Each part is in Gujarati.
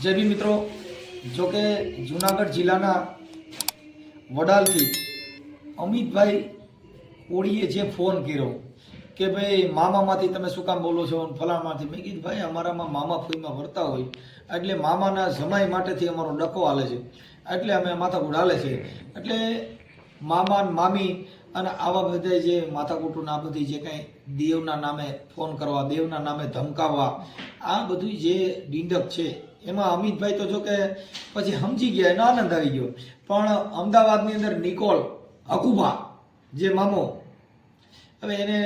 જય ભીમ મિત્રો, જો કે જુનાગઢ જિલ્લાના વડાલથી અમિતભાઈ કોળીએ જે ફોન કર્યો કે ભાઈ મામામાંથી તમે શું કામ બોલો છો ફલાણમાંથી, મેં કીધું ભાઈ અમારામાં મામા ફોઈમાં વર્તા હોય એટલે મામાના જમાઈ માટેથી અમારો ડકો હાલે છે, એટલે અમે માથાકૂટ હાલે છે. એટલે મામા મામી અને આવા બધા જે માથાકૂટના આ બધી જે કાંઈ દેવના નામે ફોન કરવા, દેવના નામે ધમકાવવા, આ બધું જે ડીંડક છે એમાં અમિતભાઈ તો જો કે પછી સમજી ગયા, એનો આનંદ આવી ગયો. પણ અમદાવાદની અંદર નિકોલ અકુબા જે મામો, હવે એને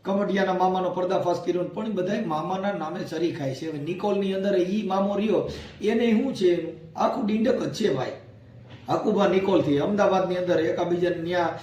કમટિયાના મામાનો પર્દાફાશ કર્યો, પણ બધા મામાના નામે ચરી ખાય છે. હવે નિકોલની અંદર ઈ મામો રહ્યો એને શું છે, આખું ડીંડક જ છે ભાઈ. અકુબા નિકોલથી અમદાવાદની અંદર એકાબીજાને ત્યાં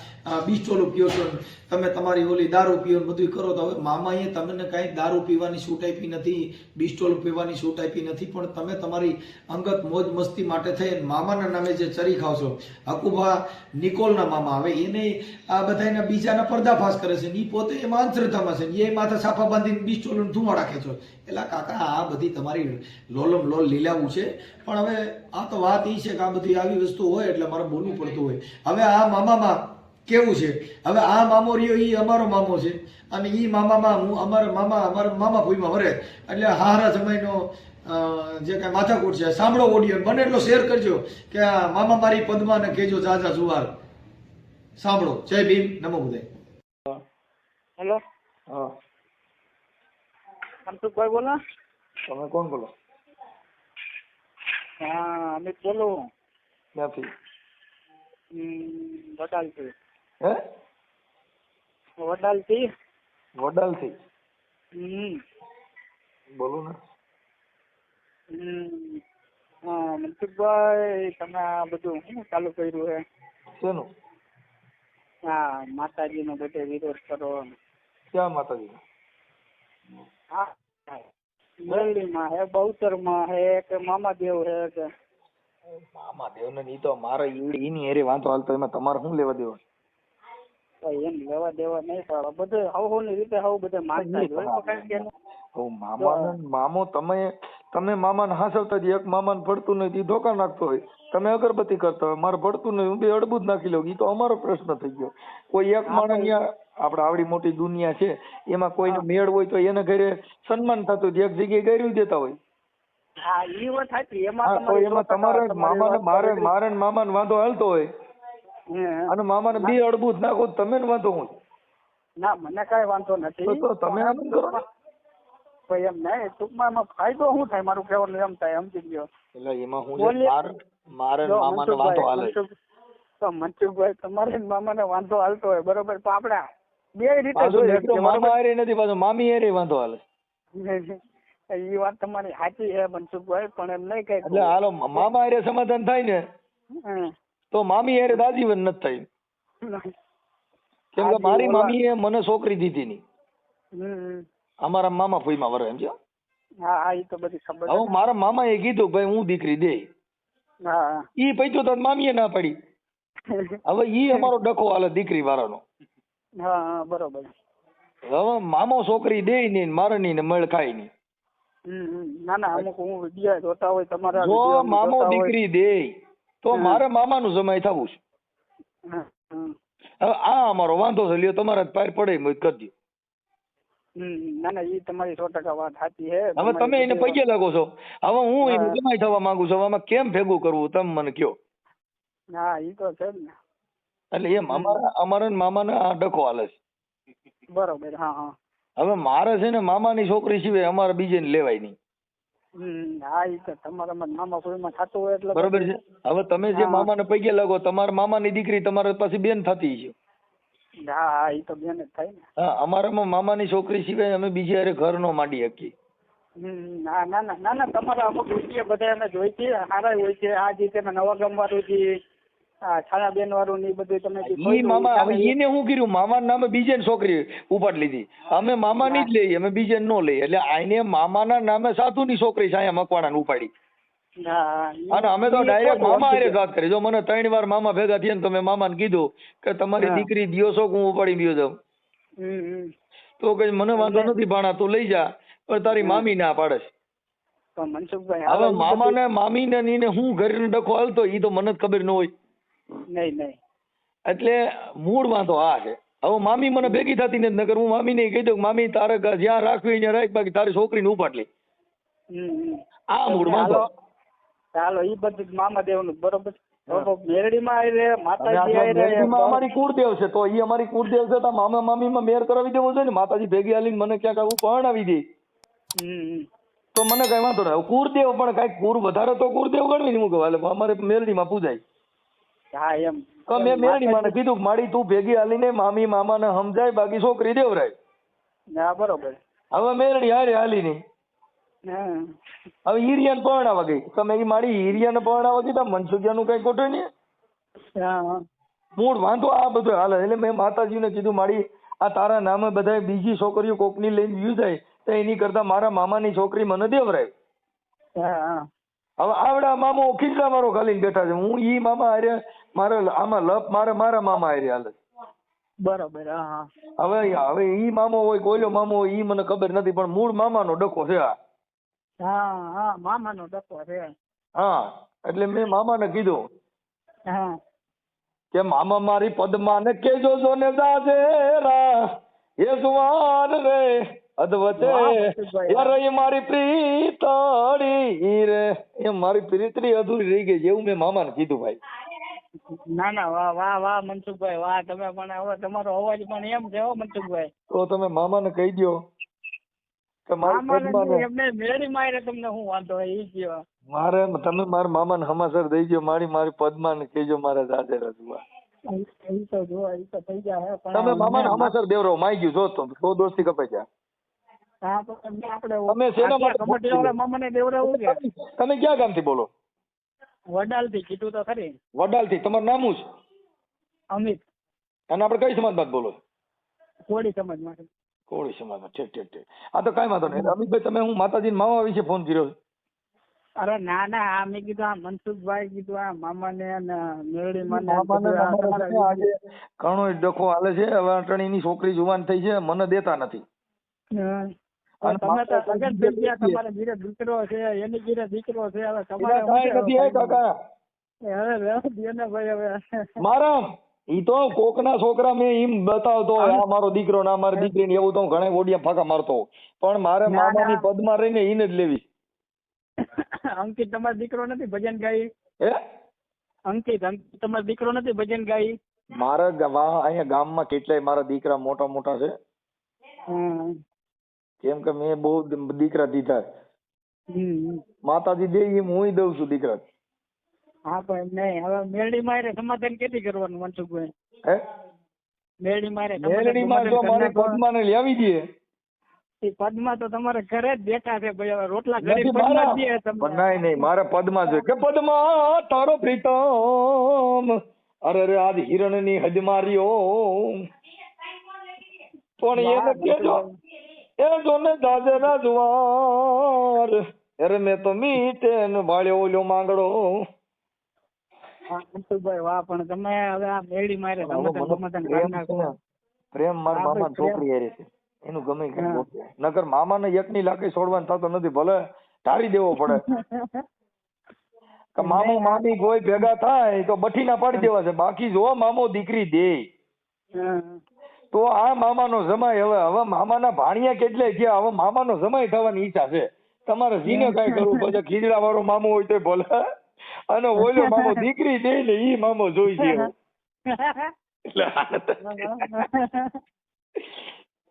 બિસ્ટોલું પીઓ છો, તમે તમારી ઓલી દારૂ પીઓ બધું કરો, તો હવે મામાએ તમને કાંઈ દારૂ પીવાની છૂટ આપી નથી, બિસ્ટોલ પીવાની છૂટ આપી નથી, પણ તમે તમારી અંગત મોજ મસ્તી માટે થઈ મામાના નામે જે ચરી ખાવ છો. અકુબા નિકોલના મામા, હવે એને આ બધાના બીજાના પર્દાફાશ કરે છે, એ પોતે એમાં અંધશ્રદ્ધામાં છે, એ માથે સાફા બાંધીને બિસ્ટોલનો ધુમાડા રાખે છો. એટલે કાકા આ બધી તમારી લોલમ લોલ લીલાવું છે. પણ હવે આ તો વાત એ છે કે આ બધી આવી વસ્તુ હોય એટલે મારે બોલવું પડતું હોય. હવે આ મામામાં કેવું છે, હવે આ મામો રહ્યો એ અમારો મામો છે, અને એ મામામાં હું અમારા મામા ભૂઈમાં વરે, એટલે હારા જમાઈનો જે કાંઈ માથાકૂટ છે સાંભળો ઓડિયો, બને એટલો શેર કરજો કે આ મામા મારી પદ્માને કહેજો જાજા જુવાર. સાંભળો. જય ભીમ, નમો બુદ્ધાય. હેલો, હા, મનસુખભાઈ બોલો. તમે કોણ બોલો? હા, અમિત બોલું. ક્યાંથી? વડાલથી. હે? વડાલથી. વડાલથી. બોલો ને. હા, મનસુખભાઈ તમે આ બધું શું ચાલુ કર્યું છે? શેનું? હા, માતાજીનો બધે વિરોધ કરો. ક્યાં માતાજી? હા, ગરડીમાં હે, બહુચરમાં હે કે મામાદેવ હે કે મામાદેવ ને ઈ તો મારે ઈની હેરે વાંધો હાલતો, એમાં તમારે શું લેવા દેવા? એમ લેવા દેવા નહીં, પણ બધું હવની રીતે હવ બધે માનતા જ હોય. કારણ કે મામો તમે મામાને હાસવતા જ, એક મામાને પડતું નથી ધોકા નાખતો હોય, તમે અગરબત્તી કરતા હોય, મારે પડતું નહીં હું બે અડબૂત નાખી લઉં, ઈ તો અમારો પ્રશ્ન થઈ ગયો. કોઈ એક માણસ ત્યાં આપણે આવડી મોટી દુનિયા છે એમાં કોઈને મેળ હોય તો એને ઘરે સન્માન થતું હોય, એક જગ્યાએ ગેરવી દેતા હોય. હા, ઈ વાત સાચી. તો એમાં તમારે મામાને મારે મામાને વાંધો હાલતો હોય અને મામાને બે અડબૂત નાખો તમે ને વાંધો હું? ના, મને કઈ વાંધો નથી. તો તમે આમ કરો ને. ભાઈ એમ નહીં, ટૂંકમાં એમાં ફાયદો શું થાય મારું કહેવાનું એમ થાય, સમજી ગયો. એટલે એમાં હું મારે મામાને વાંધો હાલે તો મનસુખભાઈ તમારે મામાને વાંધો હાલતો હોય બરોબર, તો આપણે બે રીતે મામા હારે નથી પાછો મામી હારે વાંધો હાલે. એ વાત તમારી સાચી છે મનસુખભાઈ, પણ એમ નહીં કઈ એટલે હાલો મામા હારે સમાધાન થાય ને તો મામી હારે દાજીવન નથી થાય. કેમ કે મારી મામીએ મને છોકરી દીધી ની, અમારા મામા ફોઈમાં વરે, એમ છે. હા, એ તો બધી ખબર. હવે મારા મામાએ કીધું ભાઈ હું દીકરી દે, હા, ઈ પૈતું તો મામીએ ના પડી. હવે ઈ અમારો ડખો હાલે દીકરી વાળાનો. હા, બરોબર. હવે મામો છોકરી દે નહીં, મારે નહીં ને મળ ખાય નહીં. ના ના, અમુક હું વિડીયો જોતા હોય તમારા, જો મામો દીકરી દે તો મારે મામાનું જમાઈ થવું છે. હવે આ અમારો વાંધો છે, લ્યો તમારા પાર પડે મોજ કરી દો. ના ના, એ તમારી 100% વાત સાચી છે. હવે તમે એને પગે લાગો છો, હવે હું એને જમાઈ થવા માંગુ છું, આમાં કેમ ભેગું કરવું તમે મને કયો? હા, એ તો છે જ ને. એટલે એમ અમારા મામાને આ ડખો હાલે છે. બરોબર. હા હા. હવે મારે છે ને મામાની છોકરી સિવાય અમારે બીજે લેવાય નહીં. હા, એ તો તમારા મામા કોઈમાં થતું હોય એટલે બરોબર છે. હવે તમે જે મામાને પગે લાગો, તમારા મામાની દીકરી તમારે પછી બેન થતી છે. હા હા, એ તો બેન જ થાય ને. હા, અમારામાં મામાની છોકરી સિવાય અમે બીજે હારે ઘર નો માંડી શકીએ. ના ના ના ના, તમારા અમુક વિડીયો બધા એને જોઈ છે, સારા હોય છે. આ જે તમે નવા ગામ વાળું છે, છાયાબેન વાળું ને બધું તમે ઈ મામા, હવે એને શું કર્યું, મામાના નામે બીજે છોકરી ઉપાડ લીધી. અમે મામાની જ લઈએ, અમે બીજે નો લઈએ. એટલે આઈને મામાના નામે સાધુની છોકરી છે અહીંયા મકવાણા ઉપાડી. અને અમે તો ડાયરેક્ટ મામા હારે વાત કરી. જો મને 3 વાર મામા ભેગા થયા ને તમે મામાને કીધું કે તમારી દીકરી દિયો છો હું ઉપાડી દયો જાઉં, તો કે મને વાંધો નથી ભાણા તું લઈ જા, પણ તારી મામી ના પાડે છે. પણ મનસુખભાઈ હવે હાલો ઈ મામા બધું- ને મામી ને નીને હું ઘરનો ડખો હાલતો ઈ તો મને જ ખબર ન હોય. નહીં એટલે મૂળ વાંધો આ છે. હવે મામી મને ભેગી થતી નથી, નકર હું મામી ને કહી દઉં કે મામી તારે જ્યાં રાખવી ત્યાં રાખ, બાકી તારી છોકરીને ઉપાડ લે. આ મૂળ વાંધો. હાલો ઈ બધું મામા દેવનું બરોબર. તો મેરડીમાં આવી રે અને આ માતાજી આવી મેરડીમાં રે અમારી કુળદેવ છે, તો ઈ અમારી કુળદેવ છે તો મામા મામી માં મેર કરાવી દેવો જોઈએ ને. માતાજી ભેગી હાલીને મને ક્યાંક આવું પરણાવી દે તો મને કઈ વાંધો નહીં. કુળદેવ પણ કઈક કુળ વધારે તો કુળદેવ ગણવી ને. હું કહું હાલે અમારે મેરડીમાં પૂજાય. હા એમ તો મેં મેરડીમાં ને કીધું કે માડી તું ભેગી હાલીને મામી મામા ને સમજાય, બાકી છોકરી દેવરાય. હા બરોબર. હવે મેરડી હારે હાલી નહીં. હા હવે ઈરિયાને પરણાવા ગઈ, તમે ઈ માડી ઈરિયાને પરણાવા કીધા, મનસુખિયાનું કઈ ખોટું નહીં. હા મૂળ વાંધો આ બધો હાલે. એટલે મેં માતાજીને કીધું માડી આ તારા નામે બધા બીજી છોકરીઓ કોકની લઈને વ્યુ જાય તો એની કરતા મારા મામાની છોકરી મને દેવરાય. હા હવે આવડા મામો ખીચડા મારો ખાલીને બેઠા છે, હું ઈ મામા હારે મારે આમાં લપ મારે મારા મામા હારે હાલે. બરોબર. હા હવે ઈ મામો હોય કોઈલો મામો હોય ઈ મને ખબર નથી, પણ મૂળ મામાનો ડખો છે આ. હા મામાનો ડકો છે. હા એટલે મેં મામાને કીધું હા કે મામા મારી પદ્માને કેજો જો ને દાજેરા એ સુવાન રે અદવચે યાર એ મારી પ્રીતડી રે, એ મારી પ્રીતડી અધૂરી રહી ગઈ જેવું મેં મામાને કીધું ભાઈ. ના વાહ મનસુખભાઈ વાહ. તમે પણ હવે તમારો અવાજ પણ એમ છે હો મનસુખભાઈ. તો તમે મામાને કહી દો કે મારી પદ્માને એમને મેળી મારે તમને શું વાંધો હોય ઈ કયો. મારે તમે મારા મામાને હમાસર દઈ દો, મારી પદ્માને કહેજો મારા દાદેરા જોવા. ઈ તો જો ઈ તો થઈ જાય પણ તમે મામાને હમાસર દેવરો માઈ ગયું જો તો દોસ્તી કપાઈ જાય. હા પણ આપણે તમે શેના માટે કમિટીવાળા મામાને દેવડાવું છે. તમે ક્યાં ગામથી બોલો? વડાલથી કીધું તો ખરી. વડાલથી. તમારું નામ શું છે? અમિત. અને આપણે કઈ સમાજમાં બોલો? કોળી સમાજમાંથી. કોળી સમાજમાં. ઠીક. હા તો કઈ વાંધો નહીં. અમિતભાઈ તમે હું માતાજીના મામા વિશે ફોન કર્યો? અરે ના આ મેં કીધું આ મનસુખભાઈ કીધું આ મામાને અને મેરડીમાં આજે ઘણો ડખો હાલે છે. હવે અટણીની છોકરી જુવાન થઈ છે, મને દેતા નથી. તમે તો સગન થઈ ગયા, તમારે ઘીરે દીકરો છે, એની ઘીરે દીકરો છે. હવે તમારે નથી હે કાકા. હવે રહેવા દે ને ભાઈ. હવે મારા ઈ તો કોકના છોકરા મેં એમ બતાવતો આ મારો દીકરો ને આ મારી દીકરી ને એવું તો ઘણા ઓડિયા ફાંકા મારતો, પણ મારે મામાની પદમાં રહીને ઈને જ લેવી. અંકિત તમારો દીકરો નથી ભજન ગાઈ? હે અંકિત તમારો દીકરો નથી ભજન ગાઈ? મારા અહીંયા ગામમાં કેટલાય મારા દીકરા મોટા છે. કેમ કે મેં બહુ દીકરા દીધા. માતાજી દે એમ હું દઉં છું દીકરા. હા પણ નહીં. હવે મેરડી મારે સમાધાન કેથી કરવાનું મનસુખભાઈ? હે મેરડી મારે મેલડીમાં જો મારી પદ્માને લાવી દે. પદમાં તો તમારે ઘરે જ બેઠા છે ભાઈ. હવે રોટલા ઘરે પદમાં દે તમને. નહીં મારે પદ્મા જોઈએ કે પદ્મા તારો પ્રીતમ અરે આજ હિરણ ની હદ માર્યો પણ એને કેજો એ જો ને દાદરા જુવાર અરે મેં તો મીઠે ને ભાળ્યો ઓલો માંગડો. મનસુખભાઈ વાહ. પણ તમે હવે આ મેરડી મારે સમાધાન કરી નાખો. પ્રેમ મારા મામા છોકરી હારે છે એનું ગમે કે નગર મામાને એકની લાકડી છોડવાનું થતો નથી, ભલે ધારી દેવો પડે કે મામો મામી કોઈ ભેગા થાય તો બઠીના પાડી દેવા છે. બાકી જો મામો દીકરી દે તો આ મામાનો જમાય. હવે મામાના ભાણિયા કેટલે ગયા, હવે મામાનો જમાય થવાની ઈચ્છા છે. તમારે જીને કઈ કરવું પછી ખીજડા વાળો મામો હોય તો ભલે, અને ઓલો મામો દીકરી દે ને ઈ મામો જોઈ છે.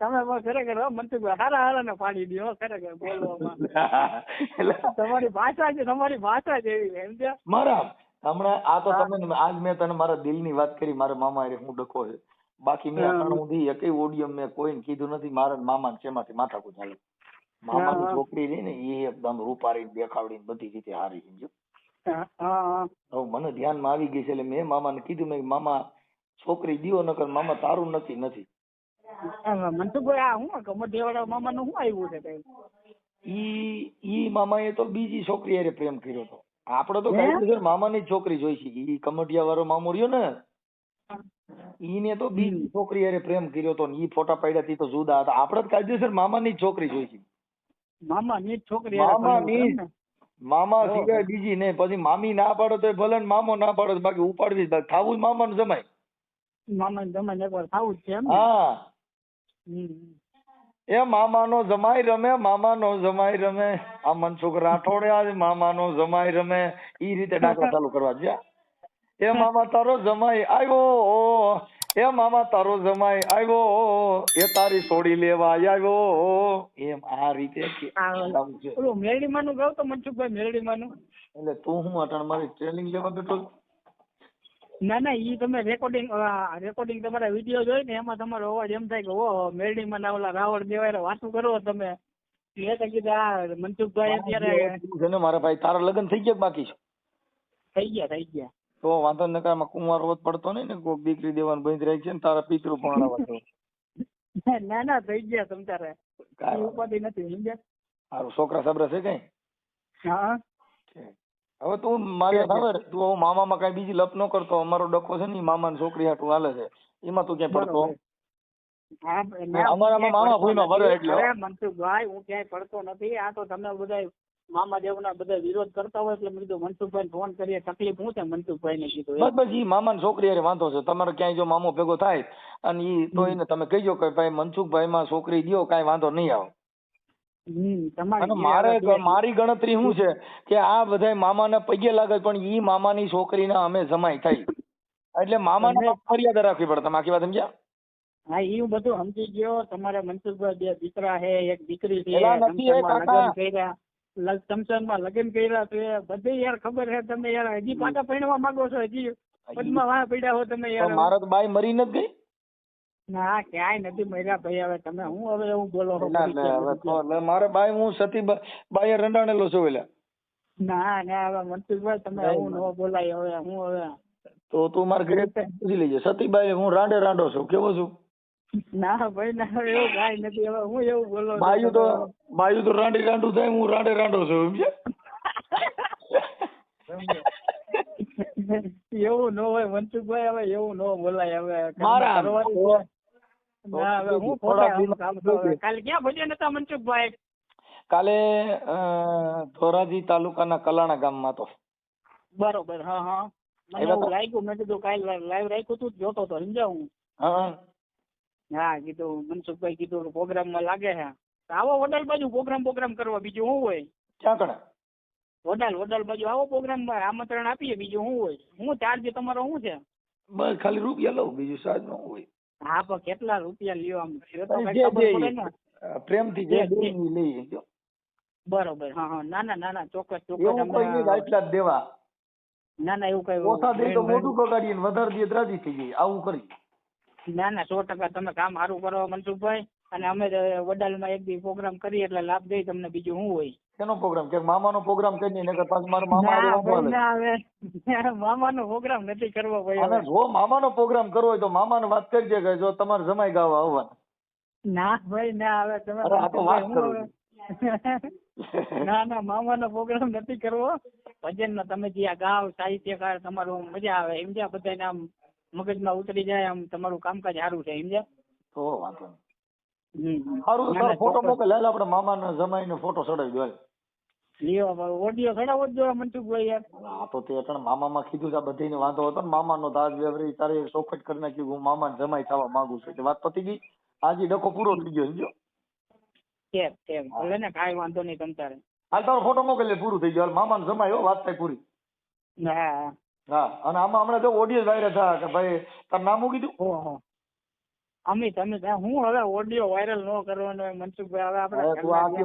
તમે ખરેખર મનસુખભાઈ હારા ને પાડી દો ખરેખર બોલવામાં. તમારી ભાષા જ એવી એમ છે. મારા હમણાં આ તો તમે આજ મેં તને મારા દિલની વાત કરી. મારા મામા હારે હું ડખો છે, બાકી મેં અત્યાર સુધી એકય ઓડિયો મેં કોઈને કીધું નથી. મારા મામા શેમાંથી માથાકૂટ ચાલે. મામાની છોકરી રહી ને એ એકદમ રૂપારી દેખાવડી બધી રીતે હારી સમજો. હવે મને ધ્યાનમાં આવી ગઈ છે એટલે મેં મામાને કીધું મેં મામા છોકરી દિયો નકર મામા તારું નથી. મનસુખભાઈ આ હું કમરદેવાળા મામાનું શું આવ્યું છે? ઈ મામાએ તો બીજી છોકરી હારે પ્રેમ કર્યો હતો. આપડે તો કાયદેસર મામાની જ છોકરી જોઈ છે. ઈ કમટિયા વાળો મામો રહ્યો ને ઈને તો બીજી છોકરી હારે પ્રેમ કર્યો હતો ને ઈ ફોટા પાડ્યા તો જુદા હતા. આપડે તો કાયદેસર મામાની જ છોકરી જોઈ છે. મામા ની જ છોકરી હારે મામા ભણવું ની છે એમ ને? મામા ઓહો. સિવાય બીજી નહીં. પછી મામી ના પાડો તો ભલે ને મામો ના પાડો તો બાકી ઉપાડવી જ થાવું જ મામાનું જમાય. મામા જમાને એકવાર થાવું જ છે એમ ને? હા હમ. એ મામાનો જમાઈ રમે, મામાનો જમાઈ રમે. આ મનસુખ રાઠોડે આજ મામાનો જમાઈ રમે ઈ રીતે દાખલા ચાલુ કરવા છે. એ મામા તારો જમાઈ આવ્યો, એ મામા તારો જમાઈ આવ્યો, એ તારી છોડી લેવા આવ્યો. એમ આ રીતે ગાવું છે. ઓલું મેરડીમાં નું ગાવ તો મનસુખભાઈ, મેરડીમાં નું. એટલે તું હું અટાણ મારી ટ્રેનિંગ લેવા બેઠો છો? ના ના, ઈ તમે રેકોર્ડિંગ તમારા વિડીયો જોઈ ને એમાં તમારો અવાજ એમ થાય કે ઓહો મેરડીમાં ના ઓલા રાવણ દેવાય વાતું કરો તમે. મેં તો કીધું આ મનસુખભાઈ અત્યારે છે ને મારા ભાઈ, તારા લગ્ન થઈ ગયા બાકી છે? થઈ ગયા. તો વાંધો ન કાંઈ કુંવાર રોજ પડતો નહીં ને, કોઈક દીકરી દેવાનું બંધ રહી છે ને તારા પિતૃ પરણાવા તો. ના થઈ ગયા તમ તારે. કાંઈ ઉપાધિ નથી સમજ્યા. સારું, છોકરા સબરા છે કઈ? હા. હવે તું મારે ખબર, તું હવે મામામાં કઈ બીજી લપ ન કરતો. અમારો ડખો છે ને ઈ મામાની છોકરી હાટું હાલે છે, એમાં તું ક્યાંય પડતો? અમારામાં મામા ભૂઈનો ભરે એટલે. અરે મનસુખભાઈ, હું ક્યાંય પડતો નથી. આ તો તમે બધા મામા દેવના બધા વિરોધ કરતા હોય એટલે મેં કીધું મનસુખભાઈ ફોન કરીએ. તકલીફ શું છે મનસુખભાઈ ને કીધું. બસ બસ ઈ મામાની છોકરી હારે વાંધો છે. તમારે ક્યાંય જો મામો ભેગો થાય અને ઈ તો એને તમે કહીજો કે ભાઈ મનસુખભાઈ માં છોકરી દ્યો, કાંઈ વાંધો નહીં આવે. અને મારી ગણતરી શું છે કે આ બધા મામાને પગે લાગે પણ ઈ મામાની છોકરીના અમે જમાઈ થઈ, એટલે મામાને મર્યાદા રાખવી પડે. તમે આખી વાત સમજ્યા? હા, એ હું બધું સમજી ગયો. તમારે મનસુખભાઈ 2 દીકરા છે, 1 દીકરી છે. એલા નથી એ કાકા. સમસનમાં લગ્ન કર્યા તો એ બધી યાર ખબર છે. તમે યાર હજી પાછા પરણવા માંગો છો? હજી પદમાં વાહ પડ્યા હો તમે યાર. મારા તો બાઈ મરી નથી ગઈ. ના, ક્યાંય નથી મર્યા ભાઈ. હવે તમે હું હવે એવું બોલો છો? એટલે મારે બાઈ, હું સતી બાઈએ રંડાણેલો છું. એટલે ના ના, હવે મનસુખભાઈ તમે આવું ન બોલાય. હવે હું હવે તો તું મારા ઘરે પૂછી લેજે. સતીબાઈ હું રાંડે રાંડો છું, કેવો છું? ના ભાઈ ના, એવું કાંઈ નથી. હવે હું એવું બોલો? બાયું તો રાંડી રાંડું થાય, હું રાંડે રાંડો છું. એવું ન હોય મનસુખભાઈ, હવે એવું ન બોલાય. હવે મારા ના, હવે હું કાલે ક્યાં ભજન હતા મનસુખભાઈ? કાલે ધોરાજી તાલુકાના કલાણા ગામમાં તો. બરોબર. હા હા, મને એવું લાગ્યું. મેં કીધું કાલે લાઈવ રાખ્યું તું, જોતો તો સમજાવ હું. હા, કીધું મનસુખભાઈ કીધું પ્રોગ્રામમાં લાગે છે. આવો વડાલ બાજુ પ્રોગ્રામ કરવા, બીજું શું હોય? ક્યાં કણે? વડાલ બાજુ આવો પ્રોગ્રામમાં આમંત્રણ આપીએ, બીજું શું હોય? હું ચાર્જ તમારો શું છે? બસ ખાલી રૂપિયા લઉં, બીજું સાજ ન હોય. હા, પણ કેટલા રૂપિયા લ્યો? આમ પ્રેમથી જે લઈએ. બરોબર. હા હા, ના ચોક્કસ. આટલા જ દેવા. ના એવું કઈ ઓછા દે તો મોટું બગાડીએ, વધારે દે તો રાજી થઈ જાય. આવું કરી. ના 100% તમે કામ સારું કરો મનસુખભાઈ. અને અમે વડાલમાં એક દી પ્રોગ્રામ કરીએ એટલે લાભ દઈ તમને, બીજું શું હોય? શેનો પ્રોગ્રામ? કે મામાનો પ્રોગ્રામ કરી ને પાછું મારા મામા મામાનો પ્રોગ્રામ નથી કરવો ભાઈ. જો મામાનો પ્રોગ્રામ કરવો હોય તો મામાને વાત કરજે કે જો તમારે જમાઈ ગાવા આવવાના. ના ભાઈ ના, હવે તમે ના મામાનો પ્રોગ્રામ નથી કરવો. ભજન નો તમે જે ગાવ, સાહિત્યકાર, તમારું મજા આવે સમજ્યા? બધાને આમ મગજમાં ઉતરી જાય, આમ તમારું કામકાજ સારું છે સમજ્યા? તો વાંધો નહીં. સારું, ફોટો મોકલ. હાલ આપણે મામાને જમાઈને ફોટો ચડાવી દો. લ્યો ઓડિયો ચડાવો જ જોઈએ મનસુખભાઈ યાર. હા તો તે અટણ મામામાં કીધું છે, બધાને વાંધો હતો ને મામાનો દાજ વ્યવહાર તારે ચોખટ કરી નાખ્યું. હું મામાને જમાઈ થવા માંગુ છું એટલે વાત પતી ગઈ. આજે ડખો પૂરો થઈ ગયો સમજો. કેમ ભલે ને, કાંઈ વાંધો નહીં તમ તારે. હાલ તારો ફોટો મોકલી, પૂરું થઈ ગયું. હાલ મામાને જમાયો, વાત થાય પૂરી. હા હા, અને આમાં હમણાં જો ઓડિયો વાયરલ થયા કે ભાઈ તારું નામ શું કીધું? ઓહો, અમિત. હું હવે ઓડિયો વાયરલ ન કરવાનો મનસુખભાઈ. હવે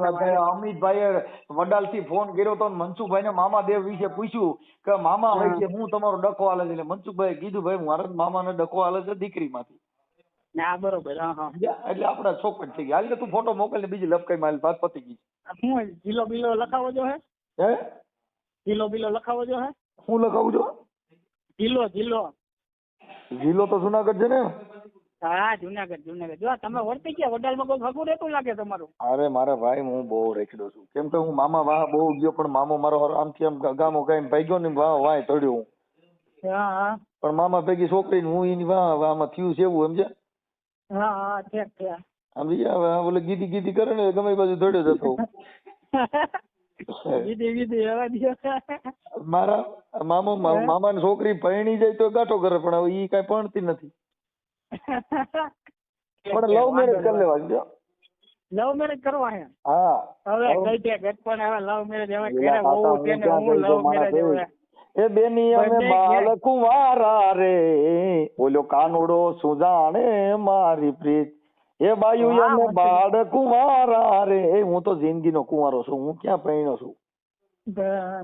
આપણે અમિતભાઈ વડાલથી ફોન કર્યો તો મનસુખભાઈ ને મામા દેવ વિશે પૂછ્યું કે મામા હોય છે, હું તમારો ડખો હાલે છે. એટલે મનસુખભાઈ કીધું ભાઈ મારા મામાને ડખો હાલે છે દીકરીમાંથી. ના બરોબર. હા એટલે આપડે ચોખવટ થઈ ગઈ. હાલ તું ફોટો મોકલ ને બીજી લપકાઈ મારી વાત પતી ગઈ. હું જિલ્લો બિલ્લો લખાવો જો હે? જિલ્લો બિલ્લો લખાવો જો હે? હું લખાવું છું? જિલ્લો તો જુનાગઢ છે ને? હા, જુનાગઢ. જો તમે વર્તી ગયા વડાલમાં કોઈ ભગું રહેતું લાગે તમારું? અરે મારા ભાઈ, હું બહુ રેખડો છું. કેમ કે હું મામા વાહ બહુ ગયો, પણ મામો મારો આમથી આમ ગામો ગાઈને ભાગ્યો ને વાહ ચડ્યો હું. હા, પણ મામા ભેગી છોકરી હું એની વાહ આમાં થયું છે એવું સમજે? હા ઠીક. સમજી ગયા? ઓલે ગીધી કરે ને ગમે બાજુ દોડ્યો જતો. વિધિ વિધિ હવા દ્યો. મારા મામાની છોકરી પરણી જાય તો ગાંઠો કરે, પણ હવે ઈ કઈ પરણતી નથી. પણ લવ મેરેજ કરી લેવા જો. લવ મેરેજ કરવા હે? હા હવે કઈ છે ગટપણ, હવે લવ મેરેજ હવે ઘરે બહુ છે ને હું લવ મેરેજ હવે. એ બેની અમે બાળ કુંવારા રે, ઓલો કાનુડો સુજાણે મારી પ્રીત. એ બાયુ અમે બાળ કુંવારા રે, હું તો જિંદગીનો કુંવારો છું, હું ક્યાં પરણ્યો છું.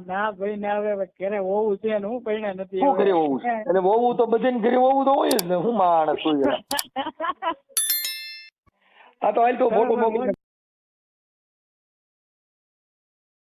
ના ભાઈ ના, હવે ઘરે વહુ છે ને હું પરણ્યા નથી. શું કરી વહુ છે? એટલે વહુ તો બધાને ઘરે વહુ તો હોય જ ને, હું માણસ છું. આ તો હાલ તો ફોટો મોકલી